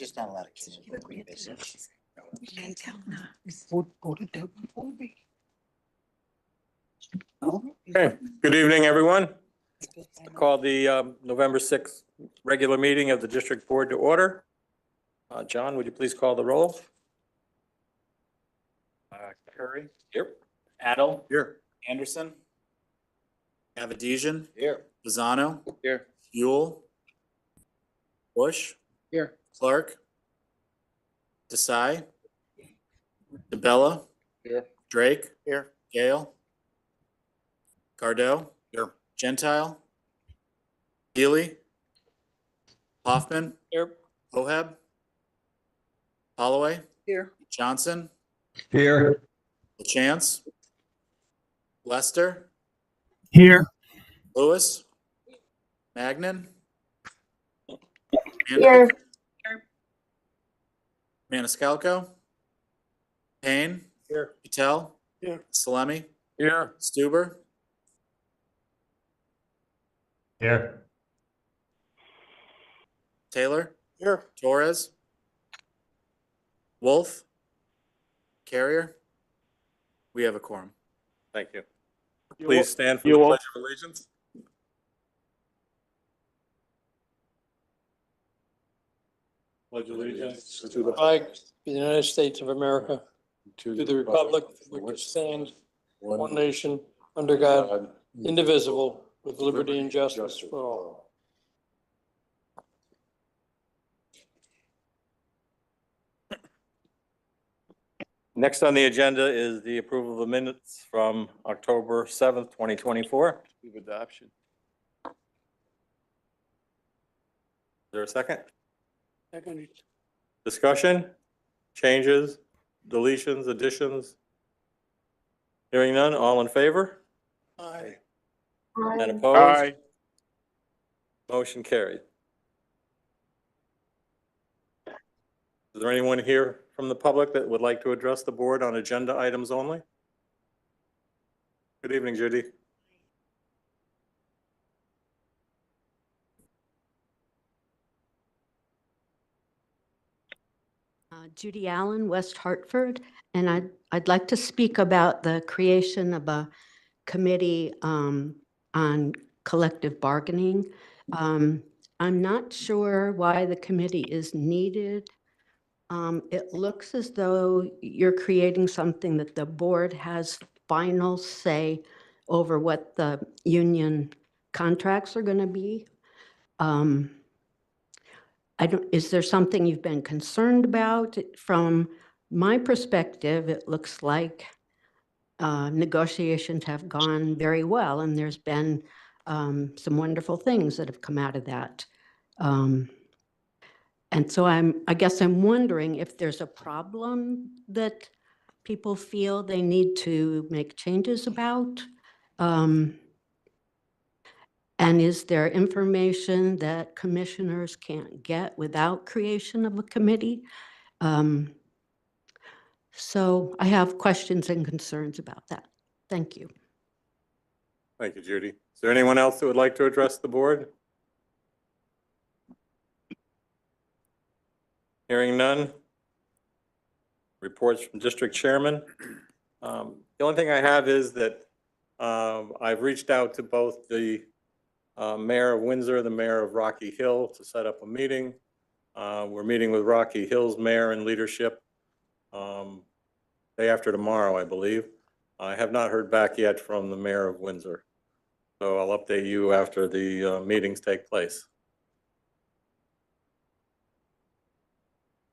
Just not a lot of kids. Okay, good evening, everyone. I call the November 6th regular meeting of the District Board to order. John, would you please call the roll? Curry. Here. Adel. Here. Anderson. Avedisian. Here. Pisano. Here. Buell. Bush. Here. Clark. Desai. DeBella. Here. Drake. Here. Gale. Cardell. Here. Gentile. Healy. Hoffman. Here. Oheb. Holloway. Here. Johnson. Here. LaChance. Lester. Here. Lewis. Magnan. Here. Maniscalco. Payne. Here. Patel. Here. Salemi. Here. Stuber. Here. Taylor. Here. Torres. Wolf. Carrier. We have a quorum. Thank you. Please stand for the Pledge of Allegiance. Pledge allegiance To the flag of the United States of America, to the republic for which it stands, one nation, under God, indivisible, with liberty and justice for all. Next on the agenda is the approval of the minutes from October 7th, 2024. Move adoption. Is there a second? Second. Discussion, changes, deletions, additions? Hearing none, all in favor? Aye. And opposed? Motion carried. Is there anyone here from the public that would like to address the board on agenda items only? Good evening, Judy. Judy Allen, West Hartford, and I'd like to speak about the creation of a committee on collective bargaining. I'm not sure why the committee is needed. It looks as though you're creating something that the board has final say over what the union contracts are going to be. Is there something you've been concerned about? From my perspective, it looks like negotiations have gone very well, and there's been some wonderful things that have come out of that. And so I guess I'm wondering if there's a problem that people feel they need to make changes about. And is there information that commissioners can't get without creation of a committee? So I have questions and concerns about that. Thank you. Thank you, Judy. Is there anyone else that would like to address the board? Hearing none. Reports from district chairman. The only thing I have is that I've reached out to both the mayor of Windsor, the mayor of Rocky Hill to set up a meeting. We're meeting with Rocky Hill's mayor and leadership day after tomorrow, I believe. I have not heard back yet from the mayor of Windsor. So I'll update you after the meetings take place.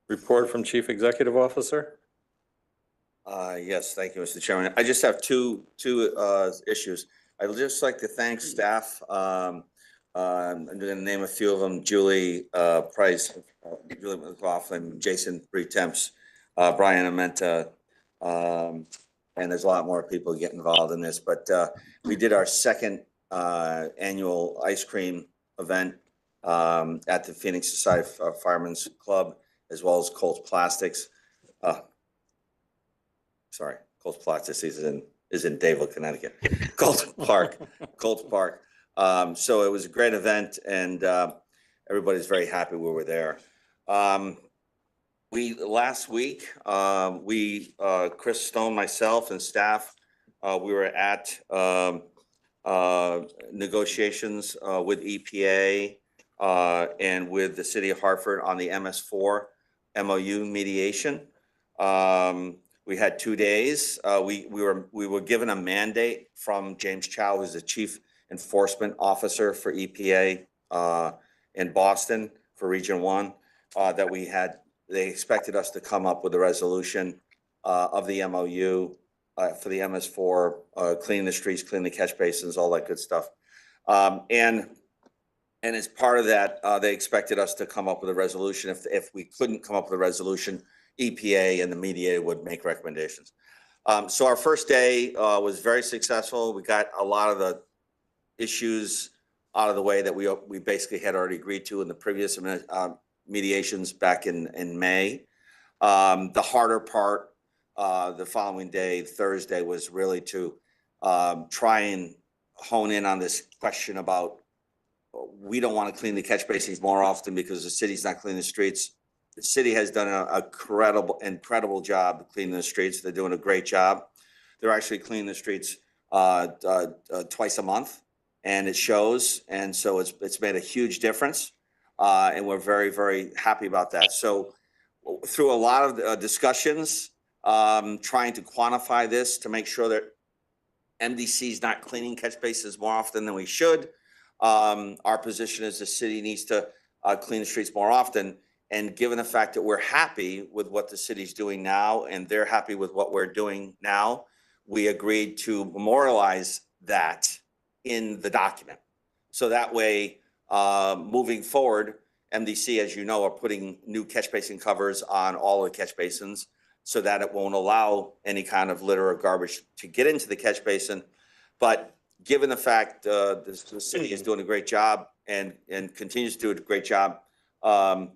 Report from Chief Executive Officer. Yes, thank you, Mr. Chairman. I just have two issues. I'd just like to thank staff. I'm going to name a few of them: Julie Price, Julie McLaughlin, Jason Bretemps, Brian Amenta, and there's a lot more people get involved in this. But we did our second annual ice cream event at the Phoenix Society of Firemen's Club, as well as Colts Plastics. Sorry, Colts Plastics is in Dayville, Connecticut. Colts Park. So it was a great event, and everybody's very happy we were there. Last week, Chris Stone, myself and staff, we were at, negotiations, with EPA, and with the city of Hartford on the MS4 MOU mediation. We had 2 days. We were given a mandate from James Chow, who's the Chief Enforcement Officer for EPA, in Boston for Region 1, that they expected us to come up with a resolution of the MOU for the MS4, clean the streets, clean the catch basins, all that good stuff. And as part of that, they expected us to come up with a resolution. If we couldn't come up with a resolution, EPA and the mediator would make recommendations. So our first day was very successful. We got a lot of the issues out of the way that we basically had already agreed to in the previous mediations back in May. The harder part the following day, Thursday, was really to try and hone in on this question about we don't want to clean the catch basins more often because the city's not cleaning the streets. The city has done an incredible job cleaning the streets. They're doing a great job. They're actually cleaning the streets twice a month, and it shows. And so it's made a huge difference. And we're very, very happy about that. So through a lot of discussions, trying to quantify this to make sure that MDC is not cleaning catch basins more often than we should. Our position is the city needs to clean the streets more often. And given the fact that we're happy with what the city's doing now, and they're happy with what we're doing now, we agreed to memorialize that in the document. So that way, moving forward, MDC, as you know, are putting new catch basin covers on all the catch basins so that it won't allow any kind of litter or garbage to get into the catch basin. But given the fact the city is doing a great job and continues to do a great job, and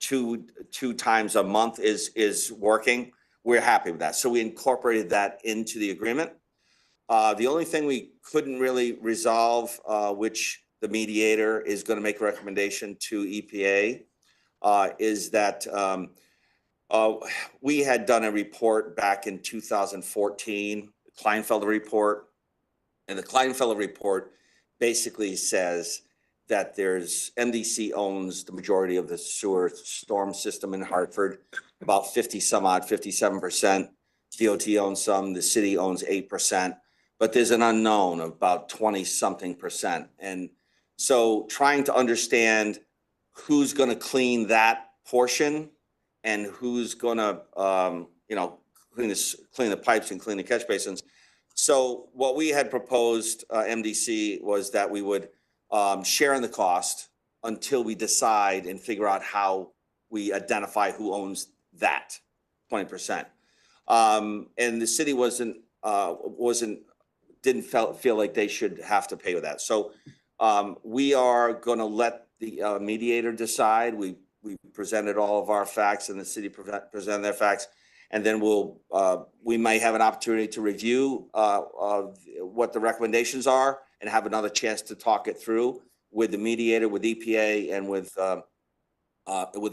two times a month is working, we're happy with that. So we incorporated that into the agreement. The only thing we couldn't really resolve, which the mediator is going to make a recommendation to EPA, is that we had done a report back in 2014, the Kleinfelder report, and the Kleinfelder report basically says that MDC owns the majority of the sewer storm system in Hartford, about 57%. DOT owns some, the city owns 8%, but there's an unknown of about 20-something%. And so trying to understand who's going to clean that portion and who's going to, clean the pipes and clean the catch basins. So what we had proposed, MDC, was that we would share in the cost until we decide and figure out how we identify who owns that 20%. And the city didn't feel like they should have to pay with that. So we are going to let the mediator decide. We presented all of our facts, and the city presented their facts, and then we might have an opportunity to review what the recommendations are and have another chance to talk it through with the mediator, with EPA, and with the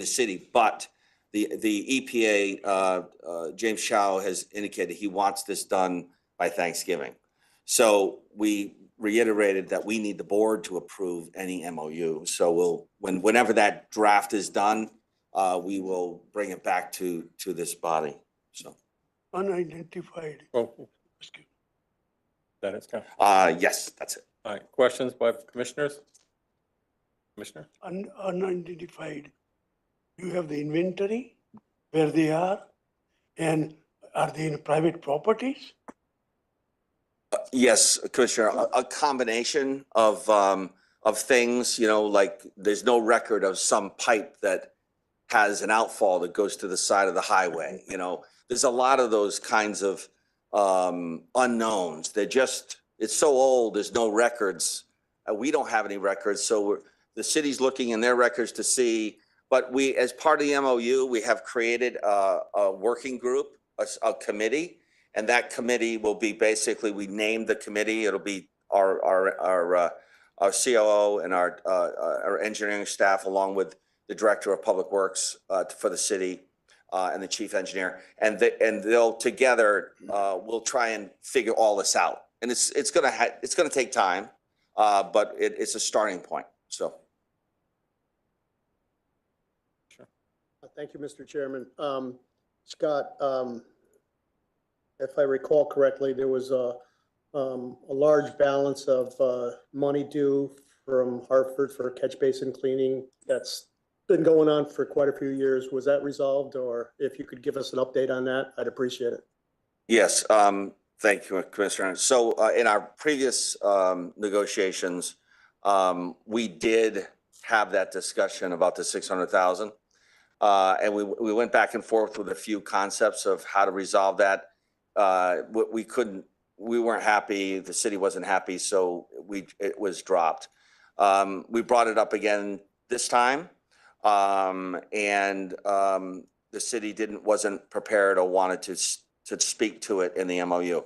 city. But the EPA, James Chow, has indicated he wants this done by Thanksgiving. So we reiterated that we need the board to approve any MOU. So whenever that draft is done, we will bring it back to this body. So unidentified. Oh, that is kind. Yes, that's it. All right, questions by commissioners? Commissioner? Unidentified. You have the inventory, where they are, and are they in private properties? Yes, Commissioner, a combination of things, like there's no record of some pipe that has an outfall that goes to the side of the highway. There's a lot of those kinds of unknowns. It's so old, there's no records. We don't have any records. So the city's looking in their records to see, but as part of the MOU, we have created a working group, a committee. And that committee will be we named the committee. It'll be our COO and our engineering staff, along with the Director of Public Works for the city and the Chief Engineer. And they'll together, we'll try and figure all this out. And it's gonna take time, but it's a starting point, so. Thank you, Mr. Chairman. Scott, if I recall correctly, there was a large balance of money due from Hartford for catch basin cleaning that's been going on for quite a few years. Was that resolved, or if you could give us an update on that, I'd appreciate it. Yes, thank you, Commissioner. So in our previous negotiations, we did have that discussion about the 600,000. And we went back and forth with a few concepts of how to resolve that. We weren't happy, the city wasn't happy, so it was dropped. We brought it up again this time, and the city wasn't prepared or wanted to speak to it in the MOU.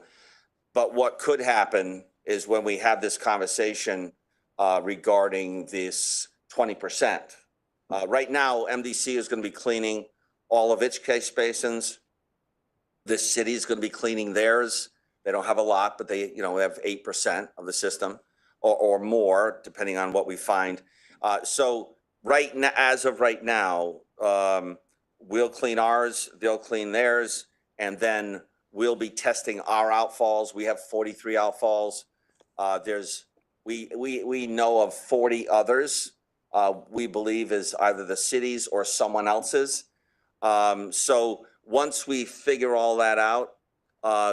But what could happen is when we have this conversation regarding this 20%. Right now, MDC is going to be cleaning all of its catch basins. The city is going to be cleaning theirs. They don't have a lot, but they have 8% of the system or more, depending on what we find. So right now, as of right now, we'll clean ours, they'll clean theirs, and then we'll be testing our outfalls. We have 43 outfalls. We know of 40 others. We believe is either the city's or someone else's. So once we figure all that out,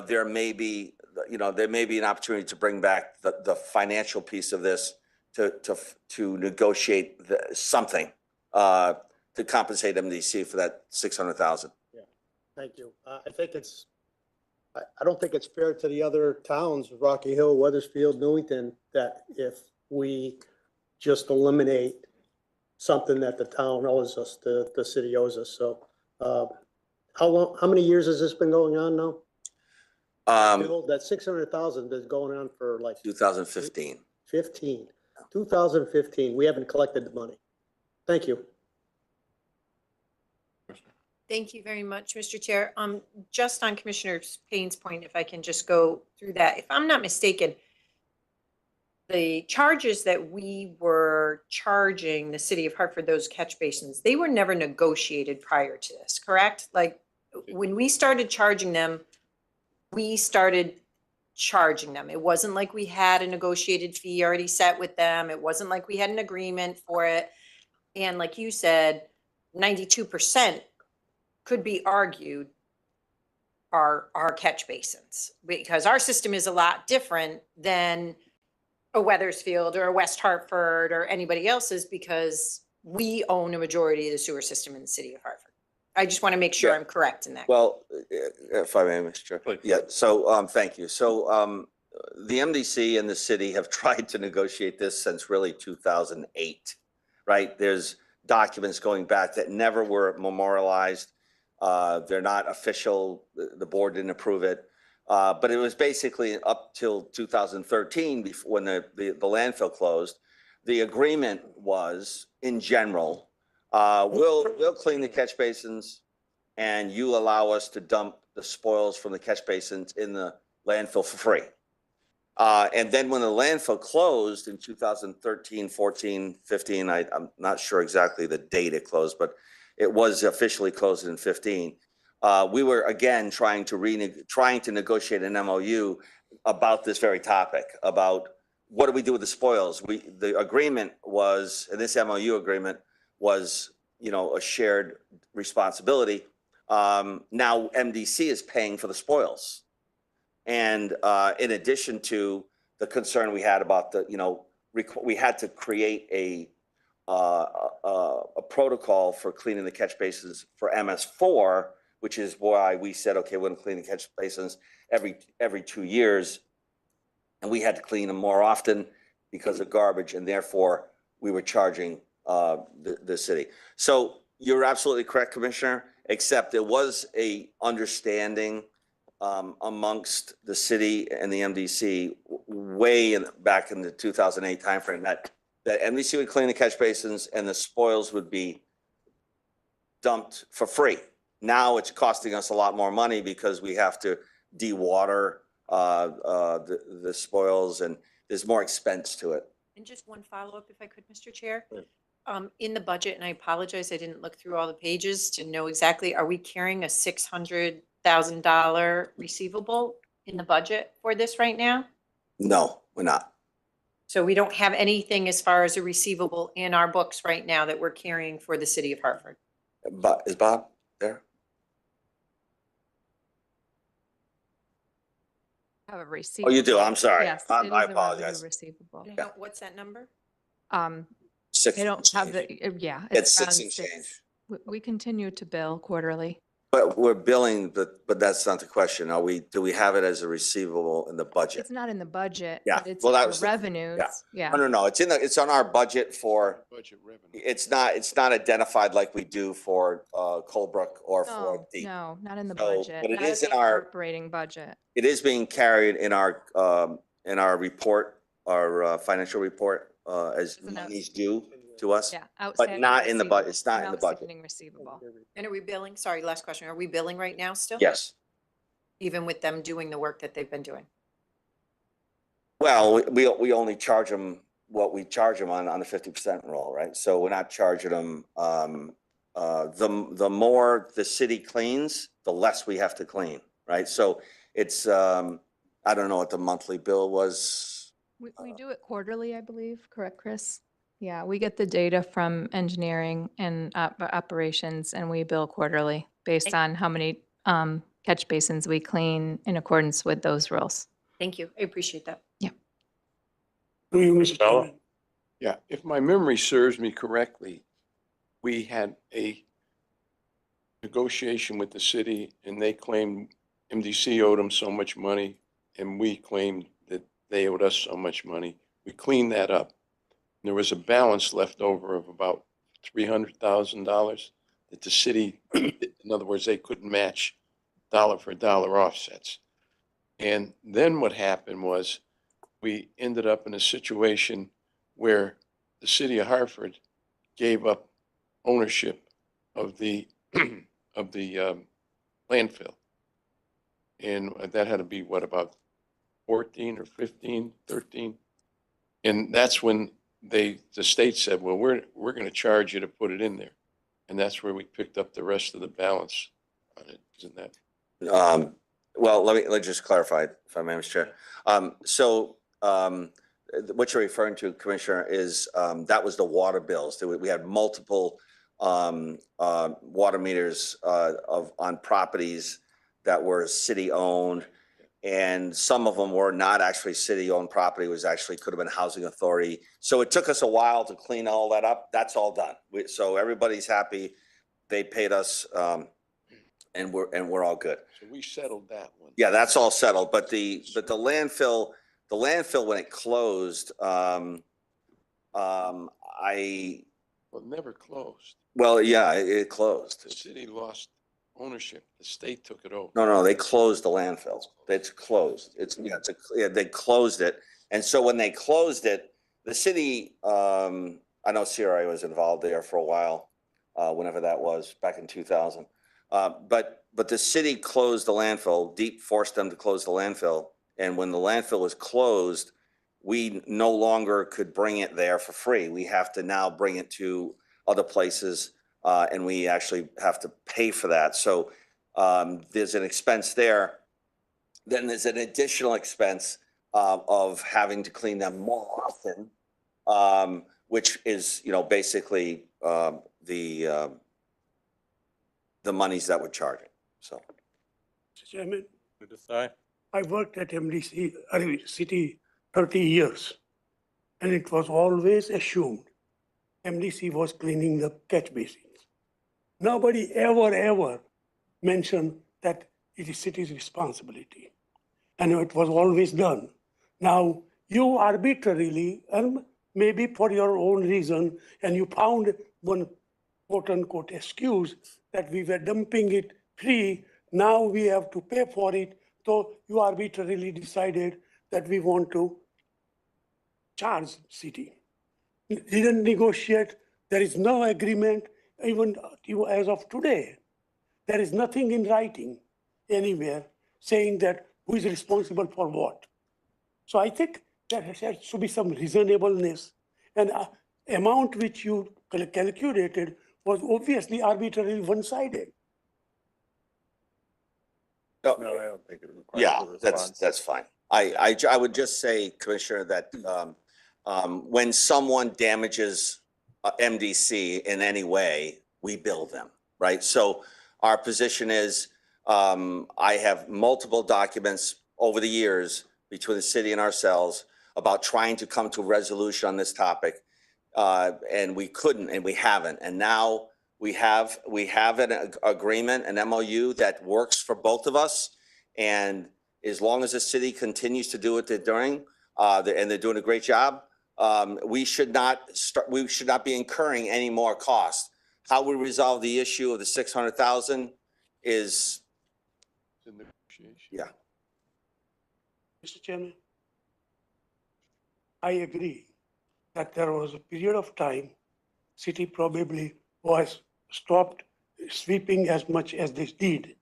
there may be an opportunity to bring back the financial piece of this to negotiate something to compensate MDC for that 600,000. Yeah, thank you. I don't think it's fair to the other towns, Rocky Hill, Weathersfield, Newington, that if we just eliminate something that the town owes us, the city owes us. So how many years has this been going on now? That 600,000 is going on for like 2015. 2015. We haven't collected the money. Thank you. Thank you very much, Mr. Chair. Just on Commissioner Payne's point, if I can just go through that. If I'm not mistaken, the charges that we were charging the city of Hartford, those catch basins, they were never negotiated prior to this, correct? Like when we started charging them, we started charging them. It wasn't like we had a negotiated fee already set with them. It wasn't like we had an agreement for it. And like you said, 92% could be argued are catch basins, because our system is a lot different than a Weathersfield or a West Hartford or anybody else's, because we own a majority of the sewer system in the city of Hartford. I just want to make sure I'm correct in that. Well, if I may, Mr. Chair. Please. Yeah, so thank you. So the MDC and the city have tried to negotiate this since really 2008, right? There's documents going back that never were memorialized. They're not official. The board didn't approve it. But it was basically up till 2013 when the landfill closed. The agreement was, in general, we'll clean the catch basins and you allow us to dump the spoils from the catch basins in the landfill for free. And then when the landfill closed in 2013, 14, 15, I'm not sure exactly the date it closed, but it was officially closed in 15. We were again trying to negotiate an MOU about this very topic, about what do we do with the spoils. The agreement was, and this MOU agreement was, a shared responsibility. Now MDC is paying for the spoils, and in addition to the concern we had about we had to create a protocol for cleaning the catch basins for MS4. Which is why we said, okay, we're gonna clean the catch basins every 2 years. And we had to clean them more often because of garbage, and therefore we were charging the city. So you're absolutely correct, Commissioner, except there was a understanding amongst the city and the MDC back in the 2008 timeframe that MDC would clean the catch basins and the spoils would be dumped for free. Now it's costing us a lot more money because we have to dewater the spoils, and there's more expense to it. And just one follow-up, if I could, Mr. Chair. In the budget, and I apologize, I didn't look through all the pages to know exactly, are we carrying a $600,000 receivable in the budget for this right now? No, we're not. So we don't have anything as far as a receivable in our books right now that we're carrying for the city of Hartford? But is Bob there? Have a Oh, receivable. you do? I'm sorry. Yes, I it is a revenue apologize. receivable. No, what's that number? Six. I don't have the, yeah. It's around 6 and change. We continue to bill quarterly. But we're billing, but that's not the question. Do we have it as a receivable in the budget? It's not in the budget, Yeah, but it's well, that in the was- revenues. Yeah. No, it's on our budget for, Budget revenue. it's not identified like we do for Colebrook or for No, Deep. no, not in the So, budget. but it not is in in the our- operating budget. It is being carried in our report, our financial report, as Isn't that- monies due to us. Yeah. But outstanding not in the budget. receivable, It's not an in the budget. outstanding receivable. And are we billing? Sorry, last question. Are we billing right now still? Yes. Even with them doing the work that they've been doing? Well, we only charge them what we charge them on the 50% roll, right? So we're not charging them, the more the city cleans, the less we have to clean, right? So it's, I don't know what the monthly bill was. We do it quarterly, I believe. Correct, Chris? Yeah, we get the data from engineering and operations, and we bill quarterly based on how many catch basins we clean in accordance with those rules. Thank you. I appreciate that. Do you, Mr. Hello? Chairman? Yeah, if my memory serves me correctly, we had a negotiation with the city and they claimed MDC owed them so much money and we claimed that they owed us so much money. We cleaned that up. There was a balance left over of about $300,000 that the city, in other words, they couldn't match dollar for dollar offsets. And then what happened was we ended up in a situation where the city of Hartford gave up ownership of the landfill. And that had to be what, about 14 or 15, 13? And that's when the state said, well, we're going to charge you to put it in there. And that's where we picked up the rest of the balance on it, isn't that? Well, let me just clarify, if I may, Mr. Chair. What you're referring to, Commissioner, is that was the water bills. We had multiple water meters on properties that were city-owned, and some of them were not actually city-owned property. It was actually, could have been housing authority. So it took us a while to clean all that up. That's all done. So everybody's happy. They paid us, and we're all good. So we settled that one. Yeah, that's all settled. But the landfill when it closed, Well, it never closed. it The closed. city lost ownership. The state took it over. No, they closed the landfill. It's closed. They closed it. And so when they closed it, the city, I know CRA was involved there for a while, whenever that was, back in 2000. But the city closed the landfill. Deep forced them to close the landfill. And when the landfill was closed, we no longer could bring it there for free. We have to now bring it to other places, and we actually have to pay for that. So there's an expense there. Then there's an additional expense of having to clean them more often, which is, basically the monies that we're charging. So. Mr. Chairman, To decide. I worked at MDC, city 30 years, and it was always assumed MDC was cleaning the catch basins. Nobody ever mentioned that it is city's responsibility. And it was always done. Now, you arbitrarily, and maybe for your own reason, and you found one quote unquote excuse that we were dumping it free, now we have to pay for it. So you arbitrarily decided that we want to charge city. Didn't negotiate, there is no agreement, even as of today, there is nothing in writing anywhere saying that who is responsible for what. So I think there has to be some reasonableness, and amount which you calculated was obviously arbitrarily one-sided. No, No, I don't think it requires yeah, a that's, response. that's fine. I would just say, Commissioner, that, when someone damages MDC in any way, we bill them, right? So our position is, I have multiple documents over the years between the city and ourselves about trying to come to a resolution on this topic. And we couldn't, and we haven't. And now we have an agreement, an MOU that works for both of us. And as long as the city continues to do what they're doing, and they're doing a great job, we should not be incurring any more costs. How we resolve the issue of the 600,000 is, It's a negotiation. yeah. Mr. Chairman, I agree that there was a period of time, city probably was stopped sweeping as much as they did.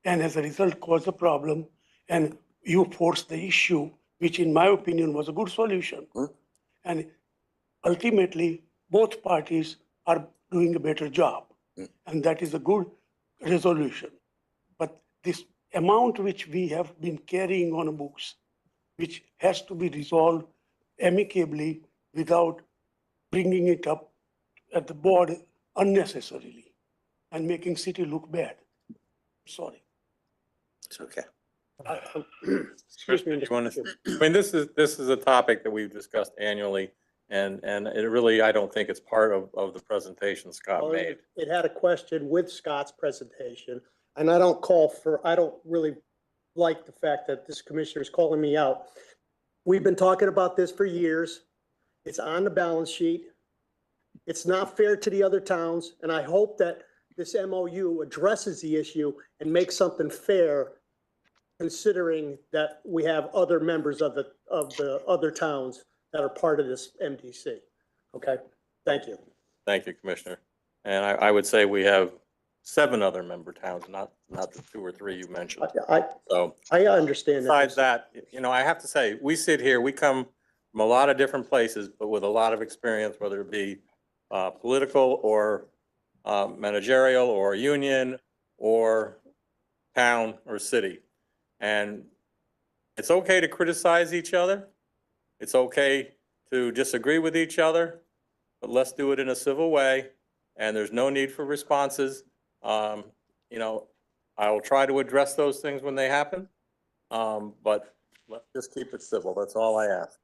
And as a result caused a problem, and you forced the issue, which in my opinion was a good solution. And ultimately, both parties are doing a better job. And that is a good resolution. But this amount which we have been carrying on books, which has to be resolved amicably without bringing it up at the board unnecessarily and making city look bad. Sorry. It's okay. Excuse me, You Mr. wanna- Chairman. I mean, this is a topic that we've discussed annually, and it really, I don't think it's part of the presentation Scott Well, made. It had a question with Scott's presentation, and I don't really like the fact that this commissioner is calling me out. We've been talking about this for years. It's on the balance sheet. It's not fair to the other towns, and I hope that this MOU addresses the issue and makes something fair, considering that we have other members of the other towns that are part of this MDC. Okay, thank you. Thank you, Commissioner. And I would say we have 7 other member towns, not the 2 or 3 you mentioned. So I understand that. besides that, I have to say, we sit here, we come from a lot of different places, but with a lot of experience, whether it be political or managerial or union or town or city. And it's okay to criticize each other. It's okay to disagree with each other, but let's do it in a civil way. And there's no need for responses. I will try to address those things when they happen. But let's just keep it civil. That's all I ask.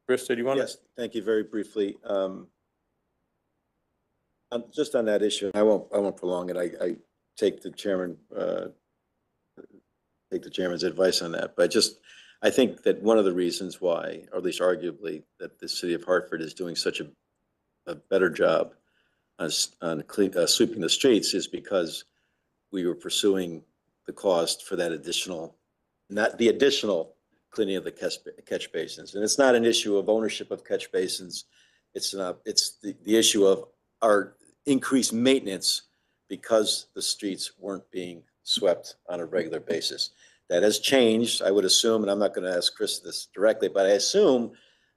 Chris, did you want to? Yes, thank you. Very briefly. Just on that issue, I won't prolong it. I take the chairman's advice on that, but I think that one of the reasons why, or at least arguably, that the city of Hartford is doing such a better job on sweeping the streets is because we were pursuing the cost for that additional, not the additional cleaning of the catch basins. And it's not an issue of ownership of catch basins. It's the issue of our increased maintenance because the streets weren't being swept on a regular basis. That has changed, I would assume, and I'm not going to ask Chris this directly, but I assume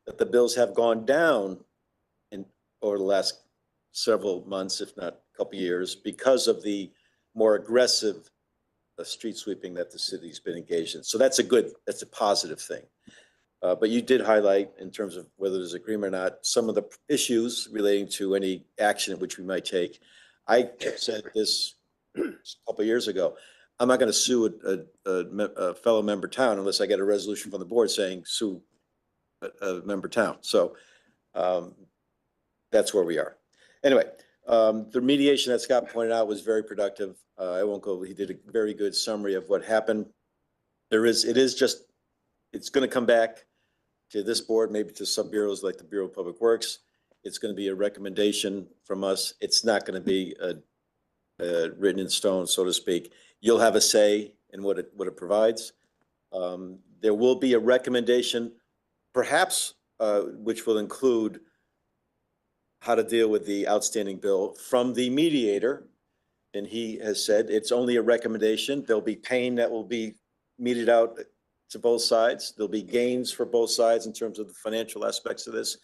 that the bills have gone down over the last several months, if not a couple of years, because of the more aggressive street sweeping that the city's been engaged in. So that's a positive thing. But you did highlight, in terms of whether there's agreement or not, some of the issues relating to any action which we might take. I said this a couple of years ago. I'm not going to sue a fellow member town unless I get a resolution from the board saying sue a member town. So that's where we are. Anyway, the mediation that Scott pointed out was very productive. I won't go. He did a very good summary of what happened. It's going to come back to this board, maybe to some bureaus like the Bureau of Public Works. It's going to be a recommendation from us. It's not going to be written in stone, so to speak. You'll have a say in what it provides. There will be a recommendation, perhaps, which will include how to deal with the outstanding bill from the mediator. And he has said it's only a recommendation. There'll be pain that will be meted out to both sides. There'll be gains for both sides in terms of the financial aspects of this,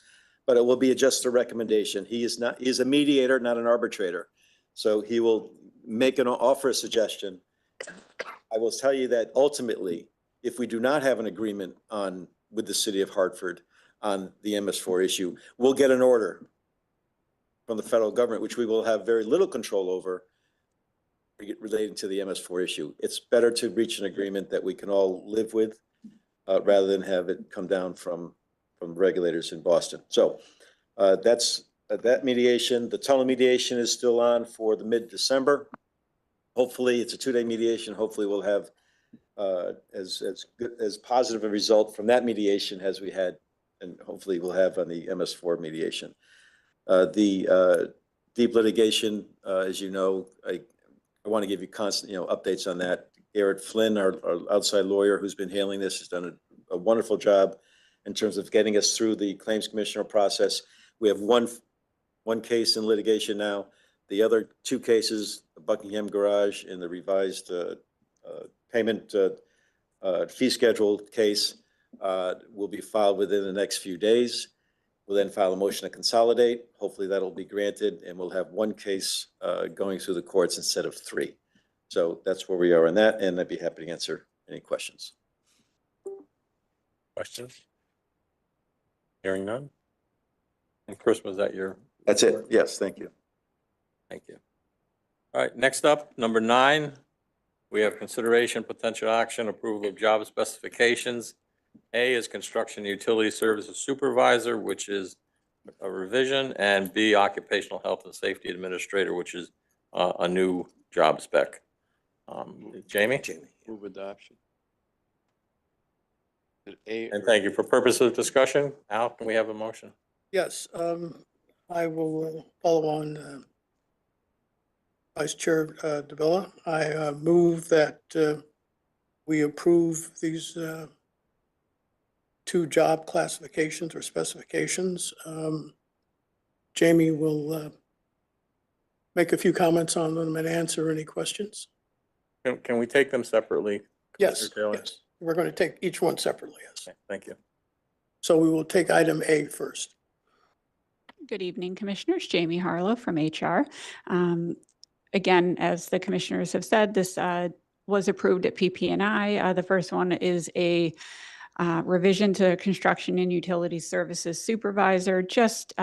but it will be just a recommendation. He is a mediator, not an arbitrator. So he will offer a suggestion. I will tell you that ultimately, if we do not have an agreement with the city of Hartford on the MS4 issue, we'll get an order from the federal government, which we will have very little control over relating to the MS4 issue. It's better to reach an agreement that we can all live with rather than have it come down from regulators in Boston. So that's that mediation. The tunnel mediation is still on for the mid-December. Hopefully, it's a 2-day mediation. Hopefully, we'll have as positive a result from that mediation as we had, and hopefully we'll have on the MS4 mediation. The deep litigation, as you know, I want to give you constant, updates on that. Garrett Flynn, our outside lawyer who's been handling this, has done a wonderful job in terms of getting us through the claims commissioner process. We have one case in litigation now. The other 2 cases, the Buckingham Garage and the revised payment fee schedule case, will be filed within the next few days. We'll then file a motion to consolidate. Hopefully that'll be granted, and we'll have 1 case going through the courts instead of 3. So that's where we are on that, and I'd be happy to answer any questions. Questions? Hearing none? And Chris, was that your? That's it. Yes, thank you. Thank you. All right, next up, number 9, we have consideration, potential action, approval of job specifications. A is construction utility services supervisor, which is a revision, and B, occupational health and safety administrator, which is a new job spec. Jamie? Move adoption. And thank you. For purposes of discussion, Al, can we have a motion? Yes, I will follow on Vice Chair DeVilla. I move that we approve these 2 job classifications or specifications. Jamie will make a few comments on them and answer any questions. Can we take them separately? Yes, Mr. Taylor? yes. We're going to take each one separately, yes. Okay, thank you. So we will take item A first. Good evening, Commissioners. Jamie Harlow from HR. Again, as the commissioners have said, this was approved at PP&I. The first one is a revision to construction and utility services supervisor, just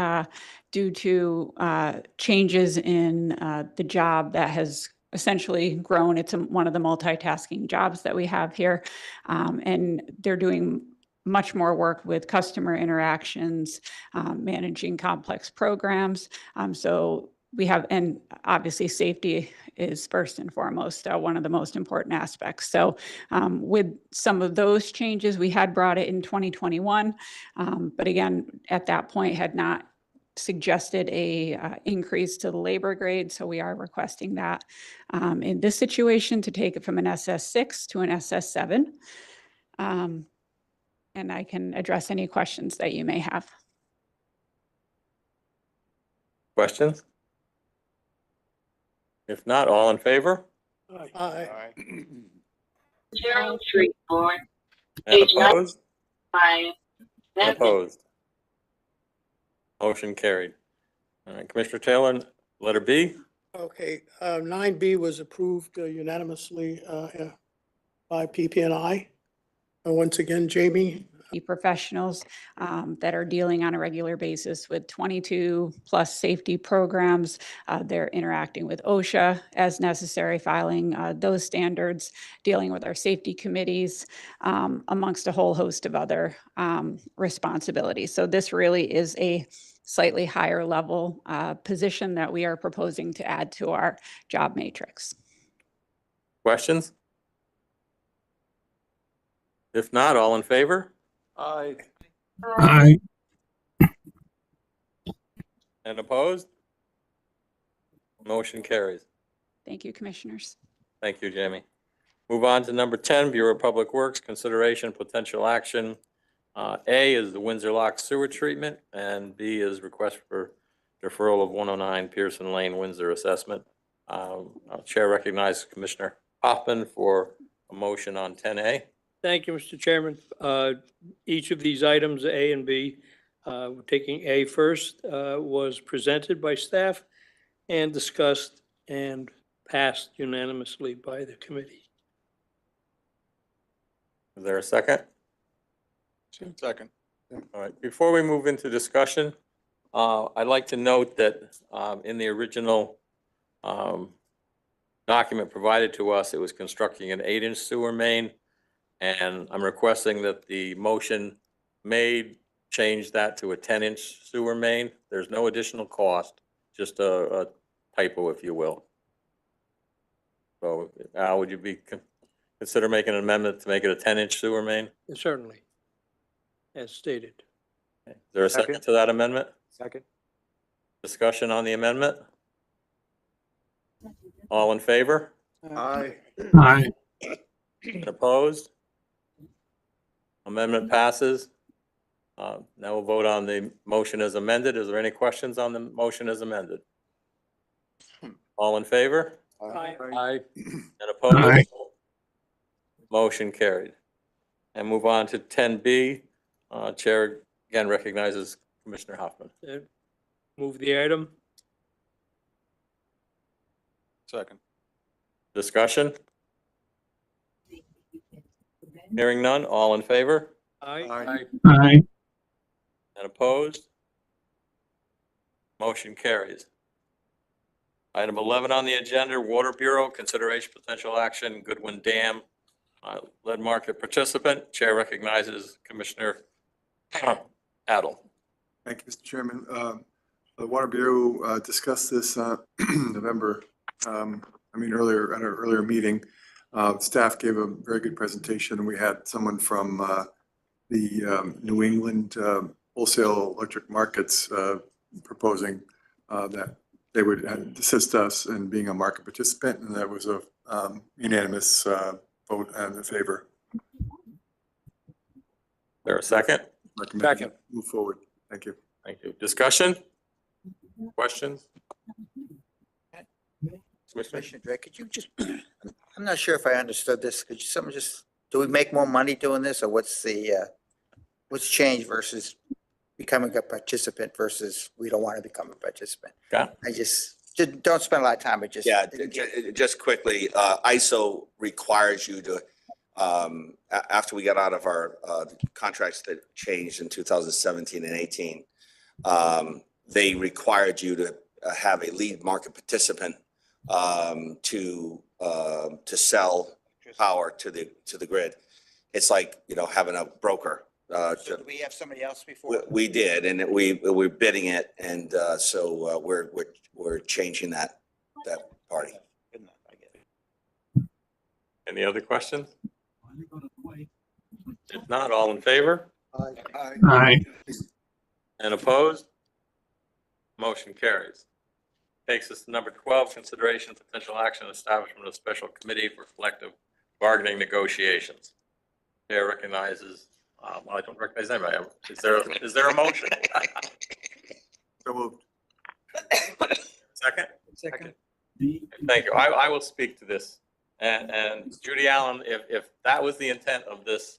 due to changes in the job that has essentially grown. It's one of the multitasking jobs that we have here. And they're doing much more work with customer interactions, managing complex programs. So we have, and obviously safety is first and foremost one of the most important aspects. So with some of those changes, we had brought it in 2021, but again, at that point had not suggested a increase to the labor grade. So we are requesting that in this situation to take it from an SS6 to an SS7. And I can address any questions that you may have. Questions? If not, all in favor? Aye. And opposed? Opposed. Motion carried. All right, Commissioner Taylor, letter B. Okay, 9B was approved unanimously by PP&I. Once again, Jamie. Professionals that are dealing on a regular basis with 22 plus safety programs. They're interacting with OSHA as necessary, filing those standards, dealing with our safety committees, amongst a whole host of other responsibilities. So this really is a slightly higher level position that we are proposing to add to our job matrix. Questions? If not, all in favor? Aye. Aye. And opposed? Motion carries. Thank you, Commissioners. Thank you, Jamie. Move on to number 10, Bureau of Public Works, consideration, potential action. A is the Windsor Lock sewer treatment, and B is request for deferral of 109 Pearson Lane, Windsor assessment. Chair recognizes Commissioner Hoffman for a motion on 10A. Thank you, Mr. Chairman. Each of these items, A and B, we're taking A first, was presented by staff and discussed and passed unanimously by the committee. Is there a second? Second. All right, before we move into discussion, I'd like to note that in the original document provided to us, it was constructing an 8-inch sewer main. And I'm requesting that the motion made change that to a 10-inch sewer main. There's no additional cost, just a typo, if you will. So Al, would you consider making an amendment to make it a 10-inch sewer main? Certainly, as stated. Is there a second to that amendment? Second. Discussion on the amendment? All in favor? Aye. Aye. And opposed? Amendment passes. Now we'll vote on the motion as amended. Is there any questions on the motion as amended? All in favor? Aye. And opposed? Motion carried. And move on to 10B. Chair again recognizes Commissioner Hoffman. Move the item. Second. Discussion? Hearing none, all in favor? Aye. Aye. And opposed? Motion carries. Item 11 on the agenda, Water Bureau, consideration potential action, Goodwin Dam, lead market participant. Chair recognizes Commissioner Adel. Thank you, Mr. Chairman. The Water Bureau discussed this November, earlier at our earlier meeting. Staff gave a very good presentation. We had someone from the New England wholesale electric markets proposing that they would assist us in being a market participant, and that was a unanimous vote in favor. There a second? Second. Move forward. Thank you. Thank you. Discussion? Questions? Commissioner Drake, could you just, I'm not sure if I understood this. Could you, someone just, do we make more money doing this, or what's the, what's changed versus becoming a participant versus we don't want to become a participant? Yeah. I just don't spend a lot of time, but just. Yeah, just quickly, ISO requires you to, after we got out of our contracts that changed in 2017 and 18, they required you to have a lead market participant to sell power to the grid. It's like, having a broker. So do we have somebody else before? We did, and we're bidding it, and so we're changing that party. Good enough, I get it. Any other questions? If not, all in favor? Aye. Aye. And opposed? Motion carries. Takes us to number 12, consideration potential action establishment of special committee for collective bargaining negotiations. Chair recognizes, well, I don't recognize anybody. Is there a motion? So moved. Second? Second. Thank you. I will speak to this. And Judy Allen, if that was the intent of this,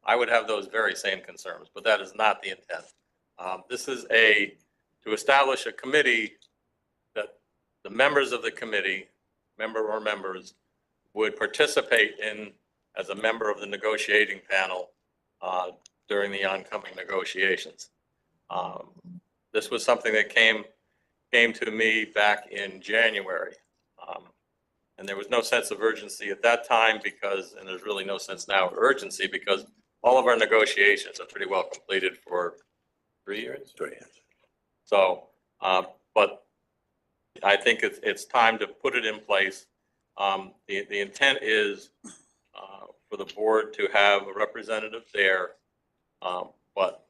I would have those very same concerns, but that is not the intent. This is to establish a committee that the members of the committee, member or members, would participate in as a member of the negotiating panel during the oncoming negotiations. This was something that came to me back in January. And there was no sense of urgency at that time because, and there's really no sense now of urgency because all of our negotiations are pretty well completed for 3 years. 3 years. So, but I think it's time to put it in place. The intent is for the board to have a representative there, but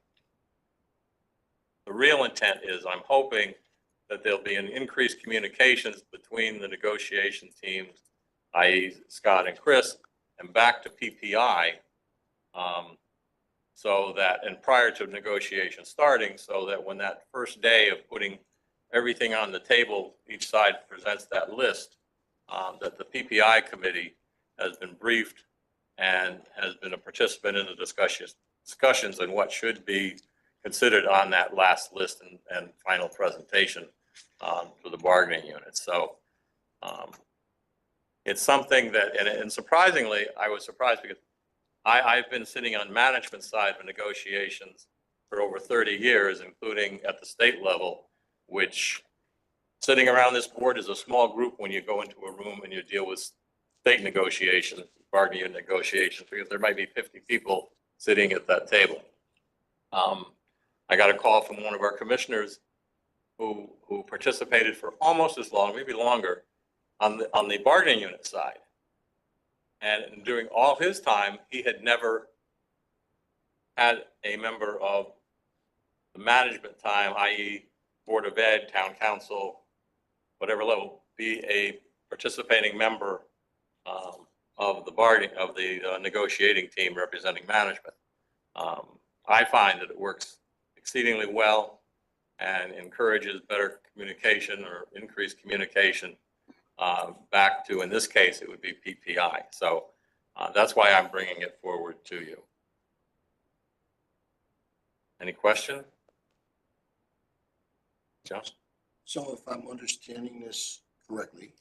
the real intent is I'm hoping that there'll be an increased communications between the negotiation teams, i.e. Scott and Chris, and back to PPI, so that, and prior to negotiation starting, so that when that first day of putting everything on the table, each side presents that list, that the PPI committee has been briefed and has been a participant in the discussions and what should be considered on that last list and final presentation to the bargaining unit. So it's something that, and surprisingly, I was surprised because I've been sitting on management side of negotiations for over 30 years, including at the state level, which sitting around this board is a small group when you go into a room and you deal with state negotiations, bargaining unit negotiations, because there might be 50 people sitting at that table. I got a call from one of our commissioners who participated for almost as long, maybe longer, on the bargaining unit side. And during all his time, he had never had a member of the management time, i.e. Board of Ed, Town Council, whatever level, be a participating member of the negotiating team representing management. I find that it works exceedingly well and encourages better communication or increased communication back to, in this case, it would be PPI. So that's why I'm bringing it forward to you. Any question? Josh? So if I'm understanding this correctly,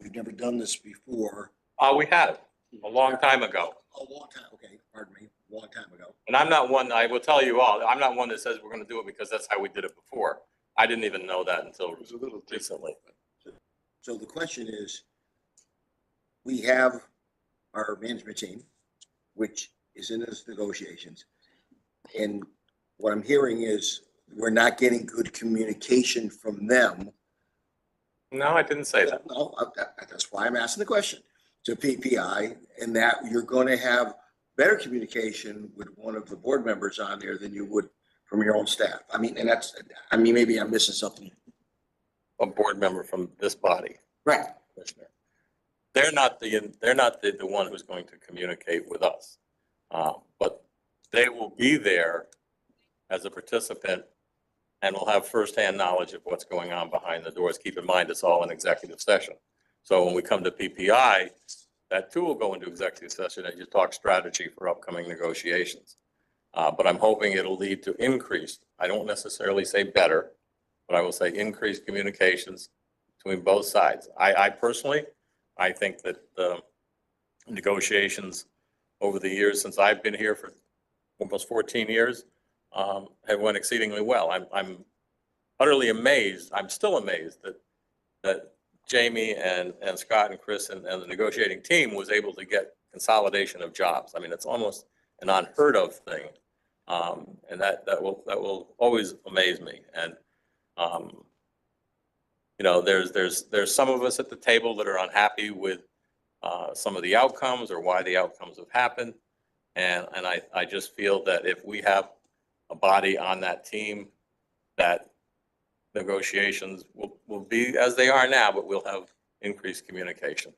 we've never done this before. We had a long time ago. A long time, okay, pardon me, a long time ago. And I'm not one, I will tell you all, I'm not one that says we're going to do it because that's how we did it before. I didn't even know that until recently. So the question is, we have our management team, which is in those negotiations. And what I'm hearing is we're not getting good communication from them. No, I didn't say that. No, that's why I'm asking the question to PPI, and that you're going to have better communication with one of the board members on there than you would from your own staff. I mean, and that's, I mean, maybe I'm missing something. A board member from this body. Right. Commissioner. They're not the one who's going to communicate with us. But they will be there as a participant and will have firsthand knowledge of what's going on behind the doors. Keep in mind, it's all an executive session. So when we come to PPI, that too will go into executive session and you talk strategy for upcoming negotiations. But I'm hoping it'll lead to increased, I don't necessarily say better, but I will say increased communications between both sides. I personally, I think that the negotiations over the years since I've been here for almost 14 years have went exceedingly well. I'm utterly amazed. I'm still amazed that Jamie and Scott and Chris and the negotiating team was able to get consolidation of jobs. I mean, it's almost an unheard of thing. And that will always amaze me. And you know, there's some of us at the table that are unhappy with some of the outcomes or why the outcomes have happened. And I just feel that if we have a body on that team, that negotiations will be as they are now, but we'll have increased communication.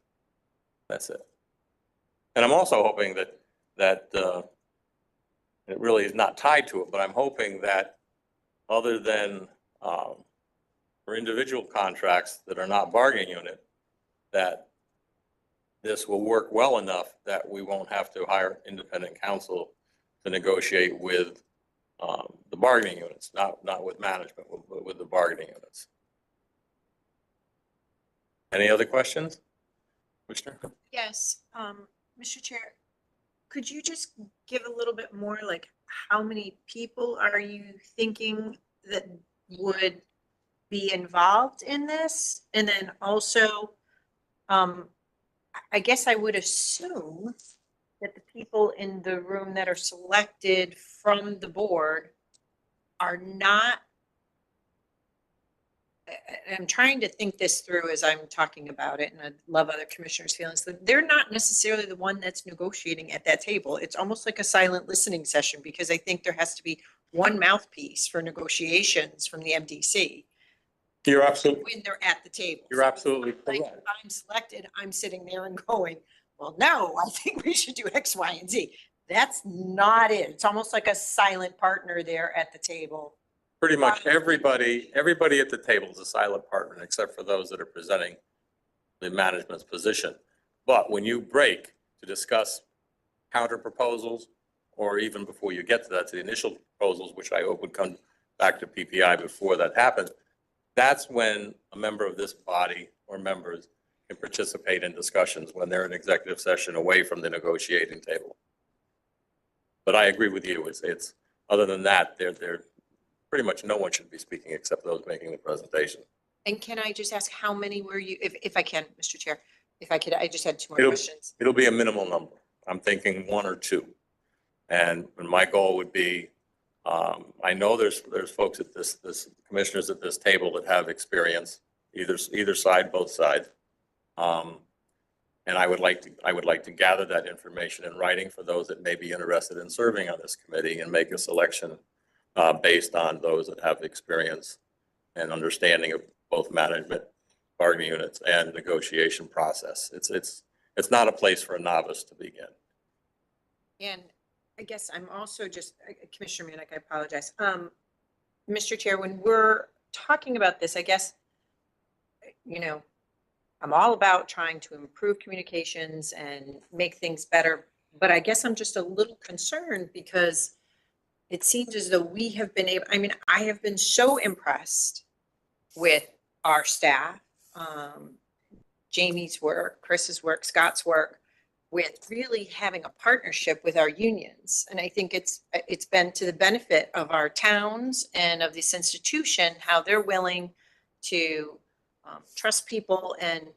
That's it. And I'm also hoping that it really is not tied to it, but I'm hoping that other than for individual contracts that are not bargaining unit, that this will work well enough that we won't have to hire independent counsel to negotiate with the bargaining units, not with management, but with the bargaining units. Any other questions? Commissioner? Yes, Mr. Chair, could you just give a little bit more, like how many people are you thinking that would be involved in this? And then also, I guess I would assume that the people in the room that are selected from the board are not, I'm trying to think this through as I'm talking about it, and I love other commissioners' feelings, that they're not necessarily the one that's negotiating at that table. It's almost like a silent listening session, because I think there has to be one mouthpiece for negotiations from the MDC. You're absolutely, When they're at the table. you're absolutely Like, correct. if I'm selected, I'm sitting there and going, well, no, I think we should do X, Y, and Z. That's not it. It's almost like a silent partner there at the table Pretty much everybody at the table is a silent partner, except for those that are presenting the management's position. But when you break to discuss counter proposals, or even before you get to that, to the initial proposals, which I hope would come back to PPI before that happens, that's when a member of this body or members can participate in discussions when they're in executive session away from the negotiating table. But I agree with you. It's other than that, they're pretty much no one should be speaking except those making the presentation. And can I just ask how many were you, if I can, Mr. Chair, if I could, I just had two more It'll- questions. It'll be a minimal number. I'm thinking 1 or 2. And my goal would be, I know there's folks at this commissioners at this table that have experience, either side, both sides. And I would like to gather that information in writing for those that may be interested in serving on this committee and make a selection based on those that have experience and understanding of both management, bargaining units, and negotiation process. It's not a place for a novice to begin. And I guess I'm also just, Commissioner Manick, I apologize. Mr. Chair, when we're talking about this, I guess, you know, I'm all about trying to improve communications and make things better, but I guess I'm just a little concerned because it seems as though we have been able, I mean, I have been so impressed with our staff, Jamie's work, Chris's work, Scott's work, with really having a partnership with our unions. And I think it's been to the benefit of our towns and of this institution, how they're willing to trust people and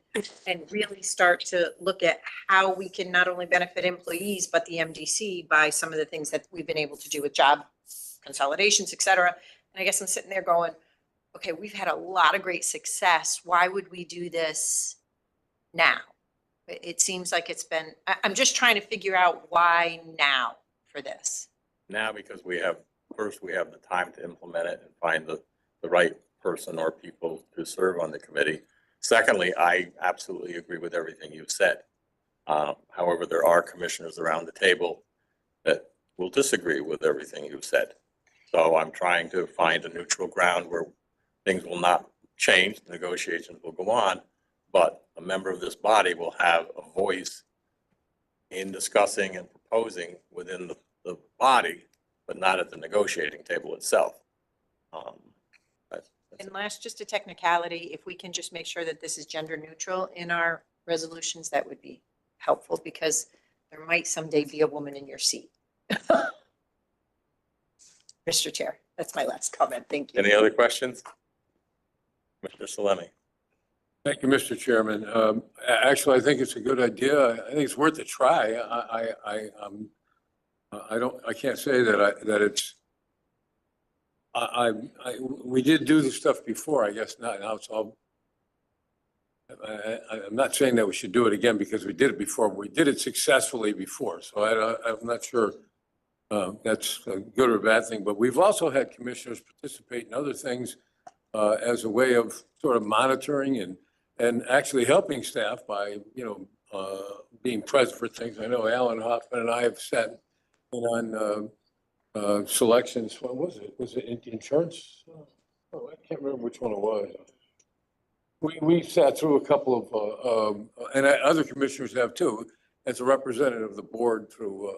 really start to look at how we can not only benefit employees, but the MDC by some of the things that we've been able to do with job consolidations, et cetera. And I guess I'm sitting there going, okay, we've had a lot of great success. Why would we do this now? It seems like it's been, I'm just trying to figure out why now for this. Now, because we have the time to implement it and find the right person or people to serve on the committee. Secondly, I absolutely agree with everything you've said. However, there are commissioners around the table that will disagree with everything you've said. So I'm trying to find a neutral ground where things will not change, negotiations will go on, but a member of this body will have a voice in discussing and proposing within the body, but not at the negotiating table itself. And last, just a technicality, if we can just make sure that this is gender neutral in our resolutions, that would be helpful because there might someday be a woman in your seat. Mr. Chair, that's my last comment. Thank you. Any other questions? Mr. Salemi. Thank you, Mr. Chairman. Actually, I think it's a good idea. I think it's worth a try. I can't say that it's, we did do this stuff before, I guess not. Now it's all, I'm not saying that we should do it again because we did it before. We did it successfully before. So I'm not sure that's a good or bad thing, but we've also had commissioners participate in other things as a way of sort of monitoring and actually helping staff by, being present for things. I know Alan Hoffman and I have sat in on selections. What was it? Was it insurance? Oh, I can't remember which one it was. We sat through a couple of, and other commissioners have too, as a representative of the board through,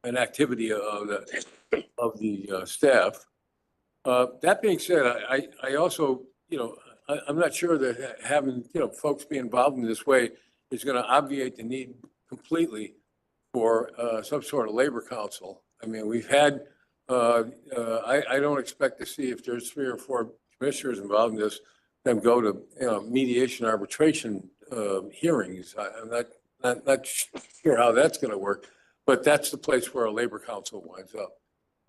an activity of the staff. That being said, I also, I'm not sure that having, folks be involved in this way is going to obviate the need completely for some sort of labor council. I mean, we've had, I don't expect to see if there's 3 or 4 commissioners involved in this, them go to, mediation arbitration hearings. I'm not sure how that's going to work, but that's the place where a labor council winds up.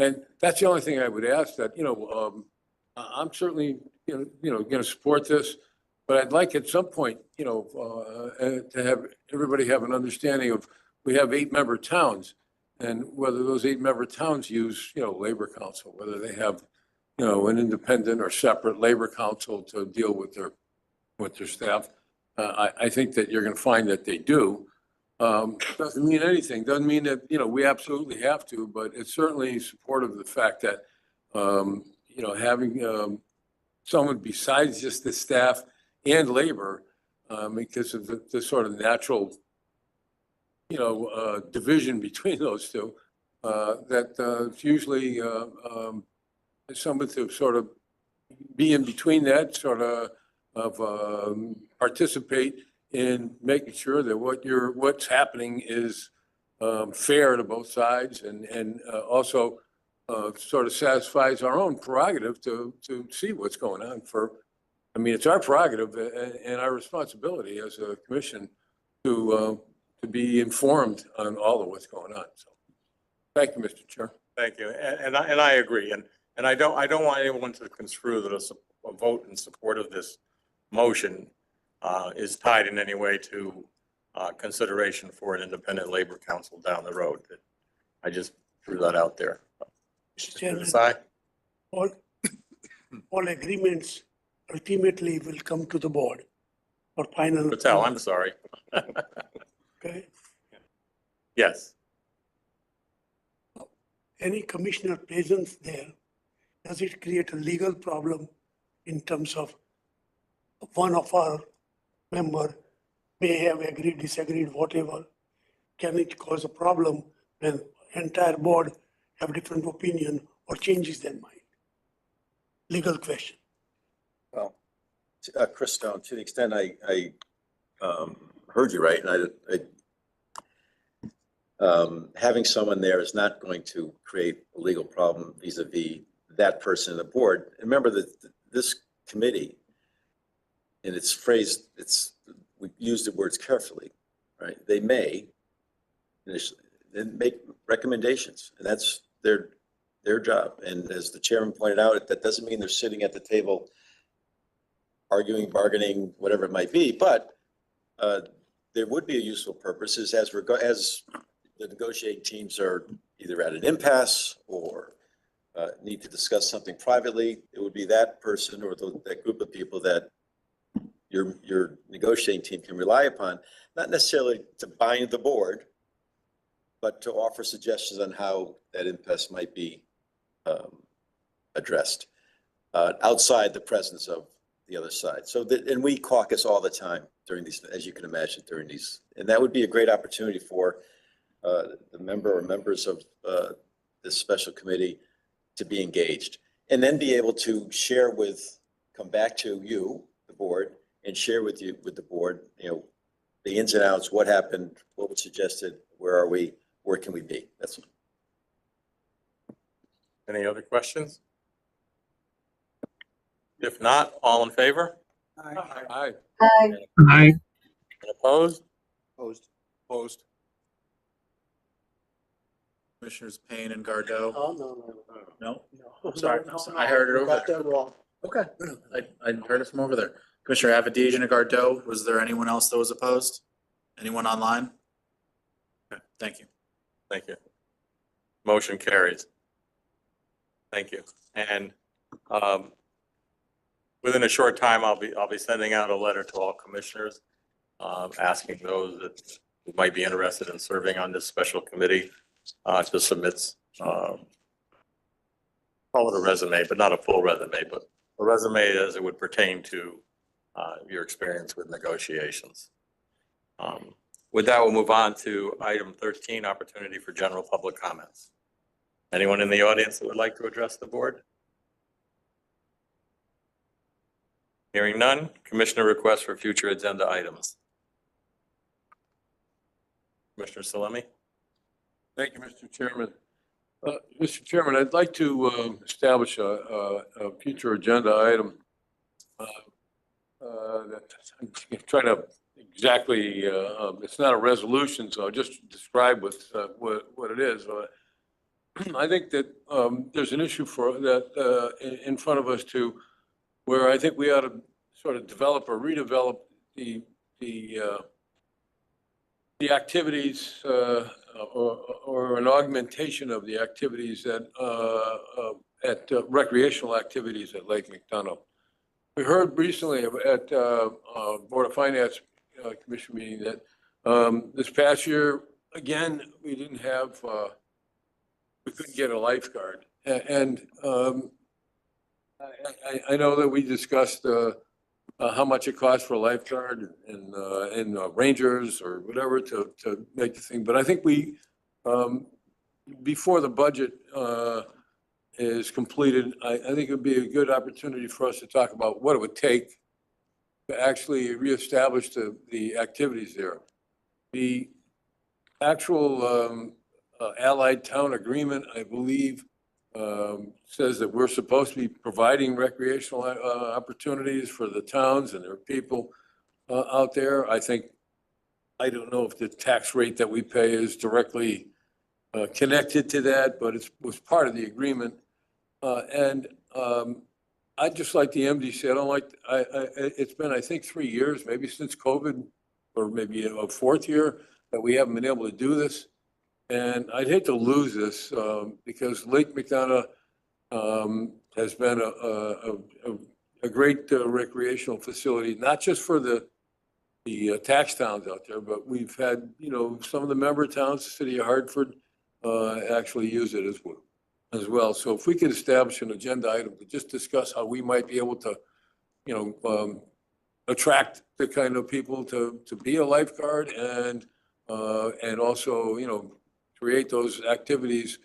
And that's the only thing I would ask that, I'm certainly, going to support this, but I'd like at some point, to have everybody have an understanding of, we have 8-member towns and whether those 8-member towns use, labor council, whether they have, an independent or separate labor council to deal with their staff. I think that you're going to find that they do. Doesn't mean anything. Doesn't mean that, we absolutely have to, but it's certainly supportive of the fact that, having someone besides just the staff and labor, because of the sort of natural, division between those two, that it's usually someone to sort of be in between that, sort of participate in making sure that what's happening is fair to both sides, and also sort of satisfies our own prerogative to see what's going on. It's our prerogative and our responsibility as a commission to be informed on all of what's going on. So, thank you, Mr. Chair. Thank you. And I agree. And I don't want anyone to construe that a vote in support of this motion is tied in any way to consideration for an independent labor council down the road. I just threw that out there. Mr. Chairman, Side? all agreements ultimately will come to the board for final. Patel, I'm sorry. Okay. Yes. Any commissioner presence there, does it create a legal problem in terms of one of our member may have agreed, disagreed, whatever? Can it cause a problem when entire board have different opinion or changes their mind? Legal question. Well, Chris Stone, to the extent I heard you right, and having someone there is not going to create a legal problem vis-a-vis that person in the board. Remember that this committee, and it's phrased, we use the words carefully, right? They may initially then make recommendations, and that's their job. And as the chairman pointed out, that doesn't mean they're sitting at the table arguing, bargaining, whatever it might be, but there would be a useful purpose as the negotiating teams are either at an impasse or need to discuss something privately. It would be that person or that group of people that your negotiating team can rely upon, not necessarily to bind the board, but to offer suggestions on how that impasse might be addressed outside the presence of the other side. So and we caucus all the time during these, as you can imagine, during these, and that would be a great opportunity for the member or members of this special committee to be engaged, and then be able to share come back to you, the board, and share with the board, the ins and outs, what happened, what was suggested, where are we, where can we be? That's all. Any other questions? If not, all in favor? Aye. Aye. Opposed? Opposed. Commissioners Payne and Gardeau. Oh, no. No? No, Sorry, no, I heard it you over got there. that wrong. Okay, I heard it from over there. Commissioner Avedisian and Gardeau, was there anyone else that was opposed? Anyone online? Okay, thank you. Thank you. Motion carries. Thank you. And within a short time, I'll be sending out a letter to all commissioners asking those that might be interested in serving on this special committee to submit, call it a resume, but not a full resume, but a resume as it would pertain to your experience with negotiations. With that, we'll move on to item 13, opportunity for general public comments. Anyone in the audience that would like to address the board? Hearing none, commissioner requests for future agenda items. Commissioner Salemi? Thank you, Mr. Chairman. Mr. Chairman, I'd like to establish a future agenda item. That I'm trying to exactly, it's not a resolution, so I'll just describe what it is. I think that there's an issue for that in front of us too, where I think we ought to sort of develop or redevelop the activities or an augmentation of the activities that at recreational activities at Lake McDonough. We heard recently at Board of Finance Commission meeting that this past year, again, we didn't have, we couldn't get a lifeguard. And I know that we discussed how much it costs for a lifeguard and rangers or whatever to make the thing. But I think we, before the budget is completed, I think it'd be a good opportunity for us to talk about what it would take to actually reestablish the activities there. The actual allied town agreement, I believe, says that we're supposed to be providing recreational opportunities for the towns and their people out there. I don't know if the tax rate that we pay is directly connected to that, but it was part of the agreement. I just like the MDC. I don't like, it's been, I think, 3 years, maybe since COVID, or maybe a fourth year that we haven't been able to do this. And I'd hate to lose this because Lake McDonough has been a great recreational facility, not just for the tax towns out there, but we've had, some of the member towns, the city of Hartford, actually use it as well. So if we could establish an agenda item to just discuss how we might be able to, attract the kind of people to be a lifeguard and also, create those activities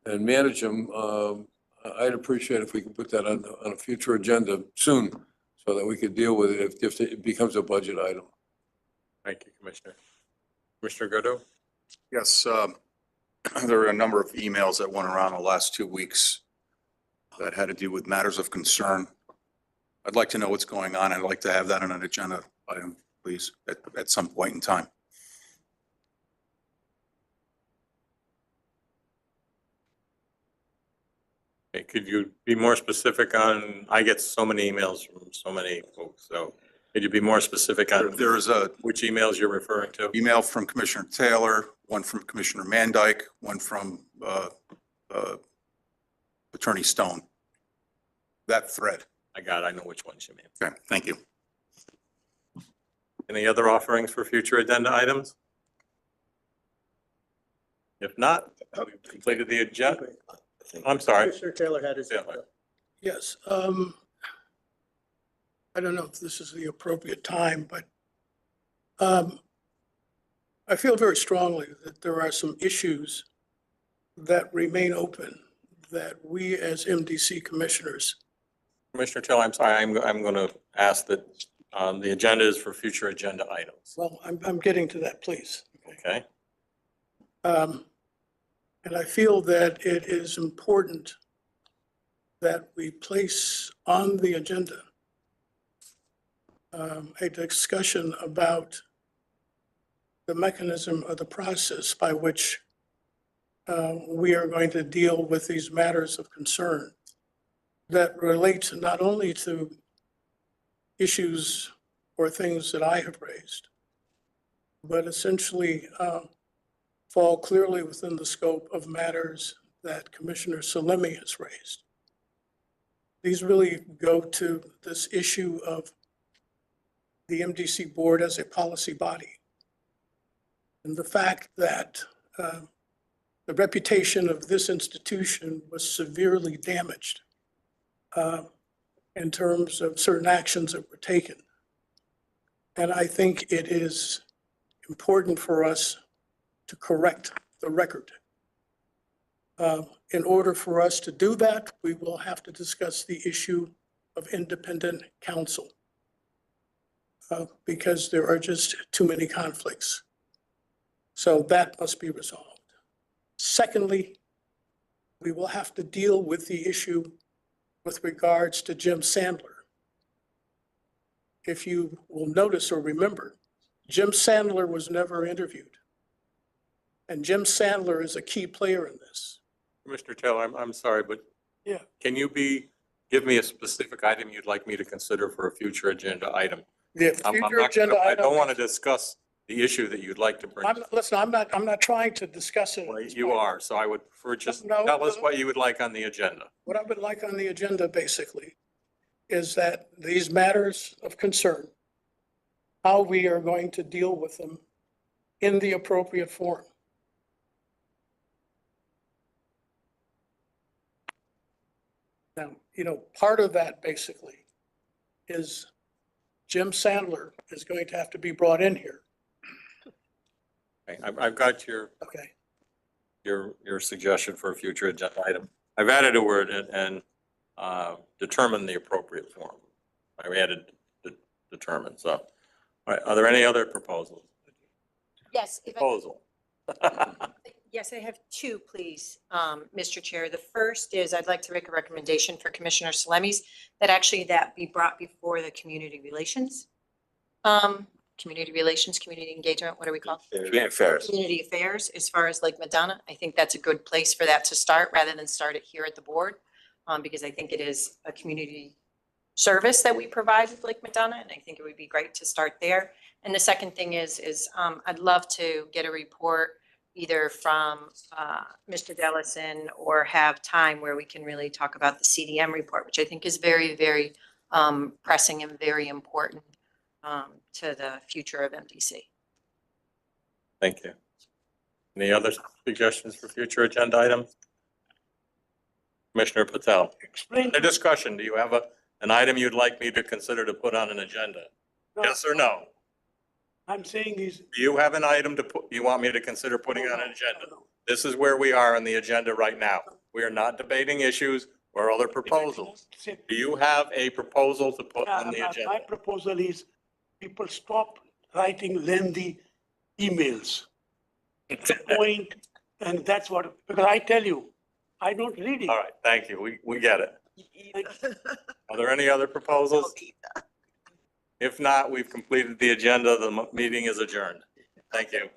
and manage them. I'd appreciate if we could put that on a future agenda soon so that we could deal with it if it becomes a budget item. Thank you, Commissioner. Commissioner Godot? Yes, there were a number of emails that went around the last 2 weeks that had to do with matters of concern. I'd like to know what's going on. I'd like to have that on an agenda item, please, at some point in time. Okay, could you be more specific on, I get so many emails from so many folks, so could you be more specific on There is a which emails you're referring to? email from Commissioner Taylor, one from Commissioner Mandyke, one from Attorney Stone. That thread. I know which ones you mean. Okay, thank you. Any other offerings for future agenda items? If not, we've completed the agenda. I'm sorry. Commissioner Taylor had his. Yeah. Yes, I don't know if this is the appropriate time, but I feel very strongly that there are some issues that remain open that we as MDC commissioners. Commissioner Taylor, I'm sorry, I'm going to ask that the agenda is for future agenda items. Well, I'm getting to that, please. Okay. And I feel that it is important that we place on the agenda a discussion about the mechanism or the process by which we are going to deal with these matters of concern that relate not only to issues or things that I have raised, but essentially fall clearly within the scope of matters that Commissioner Salemi has raised. These really go to this issue of the MDC board as a policy body and the fact that the reputation of this institution was severely damaged in terms of certain actions that were taken. And I think it is important for us to correct the record. In order for us to do that, we will have to discuss the issue of independent counsel because there are just too many conflicts. So that must be resolved. Secondly, we will have to deal with the issue with regards to Jim Sandler. If you will notice or remember, Jim Sandler was never interviewed. And Jim Sandler is a key player in this. Commissioner Taylor, I'm sorry, but Yeah. can you give me a specific item you'd like me to consider for a future agenda item? The I'm future not agenda gonna- I item. don't want to discuss the issue that you'd like to bring. Listen, I'm not trying to discuss it. at Well, this you point. are, so I would prefer just No, tell us no. what you would like on the agenda. What I would like on the agenda basically is that these matters of concern, how we are going to deal with them in the appropriate form. Now, you know, part of that basically is Jim Sandler is going to have to be brought in here. Okay, I've got Okay. your suggestion for a future agenda item. I've added a word and determine the appropriate form. I added determine, so. All right, are there any other proposals? Yes. Proposal. Yes, I have two, please, Mr. Chair. The first is I'd like to make a recommendation for Commissioner Salemis that actually that be brought before the community relations. Community engagement, what do we call it? Community affairs. Community affairs, as far as Lake Madonna. I think that's a good place for that to start rather than start it here at the board. Because I think it is a community service that we provide with Lake Madonna, and I think it would be great to start there. And the second thing is I'd love to get a report either from Mr. Dellison or have time where we can really talk about the CDM report, which I think is very, very pressing and very important to the future of MDC. Thank you. Any other suggestions for future agenda items? Commissioner Patel. Explain. The discussion, do you have an item you'd like me to consider to put on an agenda? Yes or no? I'm saying is. Do you have an item to put, you want me to consider putting on an agenda? This is where we are on the agenda right now. We are not debating issues or other proposals. Do you have a proposal to put on the agenda? My proposal is people stop writing lengthy emails. It's a point, and that's what, because I tell you, I don't read it. All right, thank you. We get it. Are there any other proposals? If not, we've completed the agenda. The meeting is adjourned. Thank you.